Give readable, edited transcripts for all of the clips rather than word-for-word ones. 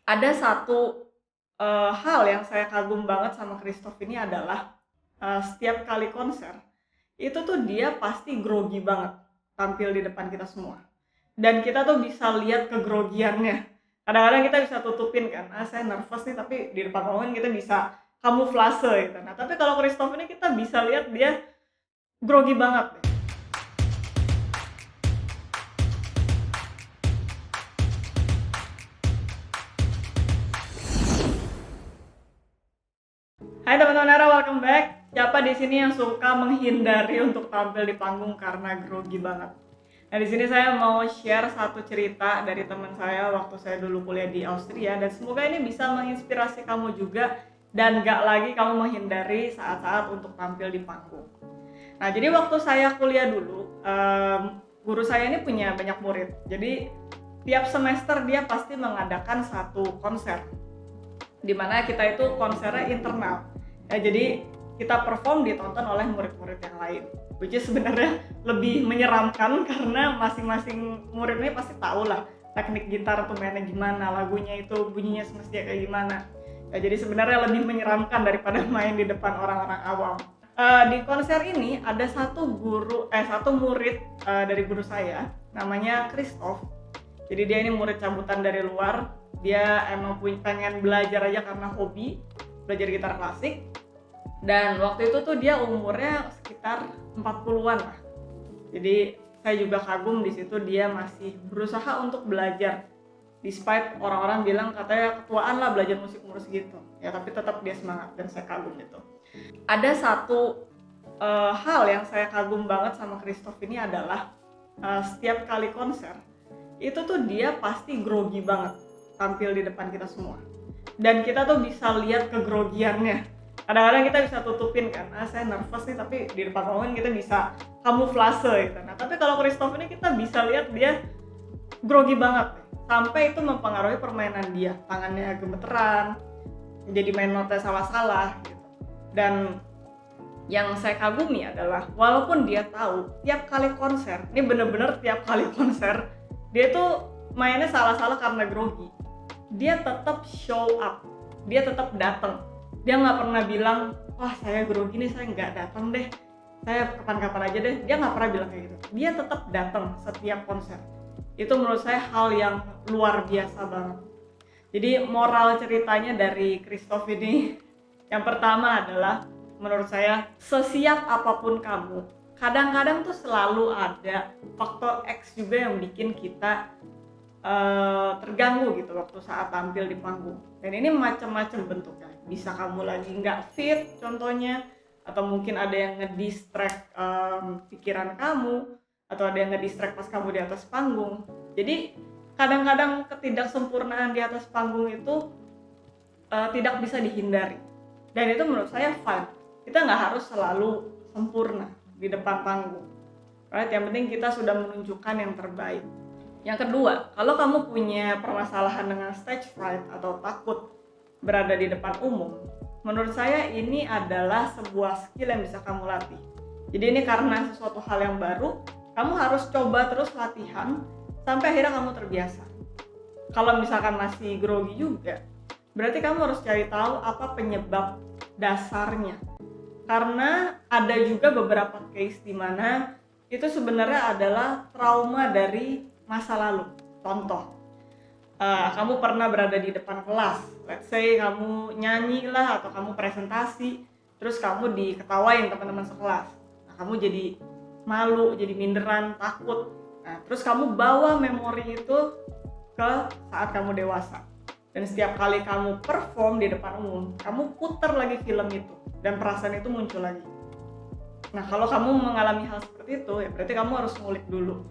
Ada satu, hal yang saya kagum banget sama Christoph ini adalah, setiap kali konser, itu tuh dia pasti grogi banget tampil di depan kita semua. Dan kita tuh bisa lihat kegrogiannya. Kadang-kadang kita bisa tutupin kan, saya nervous nih tapi di depan orang kita bisa kamuflase gitu. Nah tapi kalau Christoph ini kita bisa lihat dia grogi banget nih. Hai teman-teman Era, welcome back. Siapa di sini yang suka menghindari untuk tampil di panggung karena grogi banget? Nah, di sini saya mau share satu cerita dari teman saya waktu saya dulu kuliah di Austria dan semoga ini bisa menginspirasi kamu juga dan gak lagi kamu menghindari saat-saat untuk tampil di panggung. Nah, jadi waktu saya kuliah dulu, guru saya ini punya banyak murid. Jadi tiap semester dia pasti mengadakan satu konser di mana kita itu konsernya internal. Ya, jadi kita perform ditonton oleh murid-murid yang lain, which is sebenarnya lebih menyeramkan karena masing-masing murid ini pasti tahu lah teknik gitar tuh mainnya gimana, lagunya itu bunyinya semestinya kayak gimana. Ya, jadi sebenarnya lebih menyeramkan daripada main di depan orang-orang awam. Di konser ini ada satu murid dari guru saya, namanya Christoph. Jadi dia ini murid cabutan dari luar. Dia emang pengen belajar aja karena hobi, belajar gitar klasik. Dan waktu itu tuh dia umurnya sekitar 40-an lah. Jadi saya juga kagum di situ dia masih berusaha untuk belajar. Despite orang-orang bilang katanya ketuaan lah belajar musik umur segitu. Ya tapi tetap dia semangat dan saya kagum itu. Ada satu hal yang saya kagum banget sama Christoph ini adalah setiap kali konser itu tuh dia pasti grogi banget tampil di depan kita semua. Dan kita tuh bisa lihat kegrogiannya. Kadang-kadang kita bisa tutupin kan, saya nervous nih tapi di depan orang kita bisa kamuflase gitu. Nah tapi kalau Christoph ini kita bisa lihat dia grogi banget nih. Sampai itu mempengaruhi permainan dia. Tangannya gemeteran, jadi main notnya salah-salah gitu. Dan yang saya kagumi adalah walaupun dia tahu tiap kali konser, ini bener-bener tiap kali konser dia tuh mainnya salah-salah karena grogi, dia tetap show up, dia tetap datang. Dia nggak pernah bilang, wah saya grogi nih saya nggak datang deh, saya kapan-kapan aja deh. Dia nggak pernah bilang kayak gitu. Dia tetap datang setiap konser. Itu menurut saya hal yang luar biasa banget. Jadi moral ceritanya dari Christoph ini yang pertama adalah menurut saya sesiap apapun kamu, kadang-kadang tuh selalu ada faktor X juga yang bikin kita terganggu gitu waktu saat tampil di panggung. Dan ini macam-macam bentuknya. Bisa kamu lagi nggak fit contohnya, atau mungkin ada yang ngedistract pikiran kamu, atau ada yang ngedistract pas kamu di atas panggung. Jadi kadang-kadang ketidaksempurnaan di atas panggung itu tidak bisa dihindari. Dan itu menurut saya fine. Kita nggak harus selalu sempurna di depan panggung. Right? Yang penting kita sudah menunjukkan yang terbaik. Yang kedua, kalau kamu punya permasalahan dengan stage fright atau takut berada di depan umum, menurut saya ini adalah sebuah skill yang bisa kamu latih. Jadi ini karena sesuatu hal yang baru, kamu harus coba terus latihan sampai akhirnya kamu terbiasa. Kalau misalkan masih grogi juga, berarti kamu harus cari tahu apa penyebab dasarnya. Karena ada juga beberapa case di mana itu sebenarnya adalah trauma dari masa lalu. Contoh, kamu pernah berada di depan kelas, let's say kamu nyanyi lah atau kamu presentasi, terus kamu diketawain teman-teman sekelas. Nah, kamu jadi malu, jadi minderan, takut. Nah, terus kamu bawa memori itu ke saat kamu dewasa. Dan setiap kali kamu perform di depan umum, kamu putar lagi film itu dan perasaan itu muncul lagi. Nah, kalau kamu mengalami hal seperti itu, ya berarti kamu harus ngulik dulu.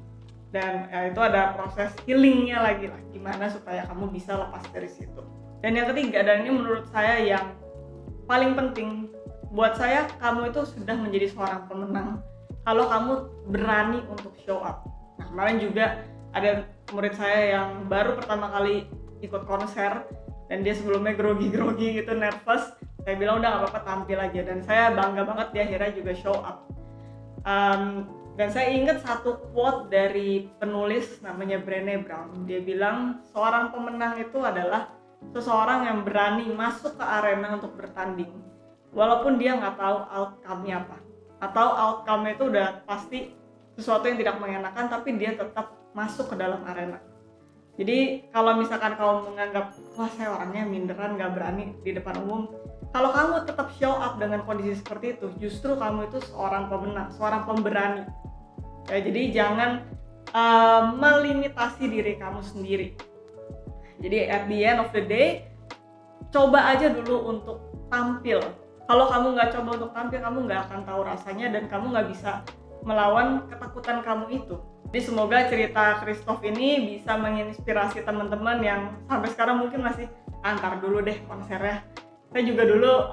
Dan itu ada proses healingnya lagi lah, gimana supaya kamu bisa lepas dari situ. Dan yang ketiga, dan ini menurut saya yang paling penting, buat saya kamu itu sudah menjadi seorang pemenang kalau kamu berani untuk show up. Nah, kemarin juga ada murid saya yang baru pertama kali ikut konser dan dia sebelumnya grogi-grogi gitu, nervous. Saya bilang udah gak apa-apa, tampil aja. Dan saya bangga banget dia akhirnya juga show up. Dan saya ingat satu quote dari penulis namanya Brené Brown. Dia bilang seorang pemenang itu adalah seseorang yang berani masuk ke arena untuk bertanding walaupun dia nggak tahu outcome-nya apa, atau outcome-nya itu udah pasti sesuatu yang tidak mengenakan, tapi dia tetap masuk ke dalam arena. Jadi kalau misalkan kamu menganggap, wah saya orangnya minderan, gak berani di depan umum, kalau kamu tetap show up dengan kondisi seperti itu, justru kamu itu seorang pemenang, seorang pemberani. Ya, jadi jangan melimitasi diri kamu sendiri. Jadi at the end of the day, coba aja dulu untuk tampil. Kalau kamu nggak coba untuk tampil, kamu nggak akan tahu rasanya dan kamu nggak bisa melawan ketakutan kamu itu. Jadi semoga cerita Christoph ini bisa menginspirasi teman-teman yang sampai sekarang mungkin masih antar dulu deh konsernya. Saya juga dulu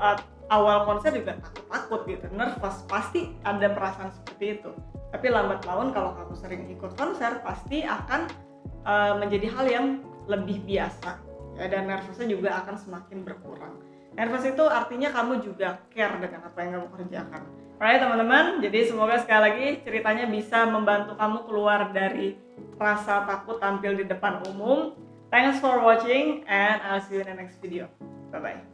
awal konser juga takut-takut gitu, nervous, pasti ada perasaan seperti itu. Tapi lambat laun kalau kamu sering ikut konser pasti akan menjadi hal yang lebih biasa ya, dan nervousnya juga akan semakin berkurang. Nervous itu artinya kamu juga care dengan apa yang kamu kerjakan. Alright teman-teman, jadi semoga sekali lagi ceritanya bisa membantu kamu keluar dari rasa takut tampil di depan umum. Thanks for watching and I'll see you in the next video. Bye bye.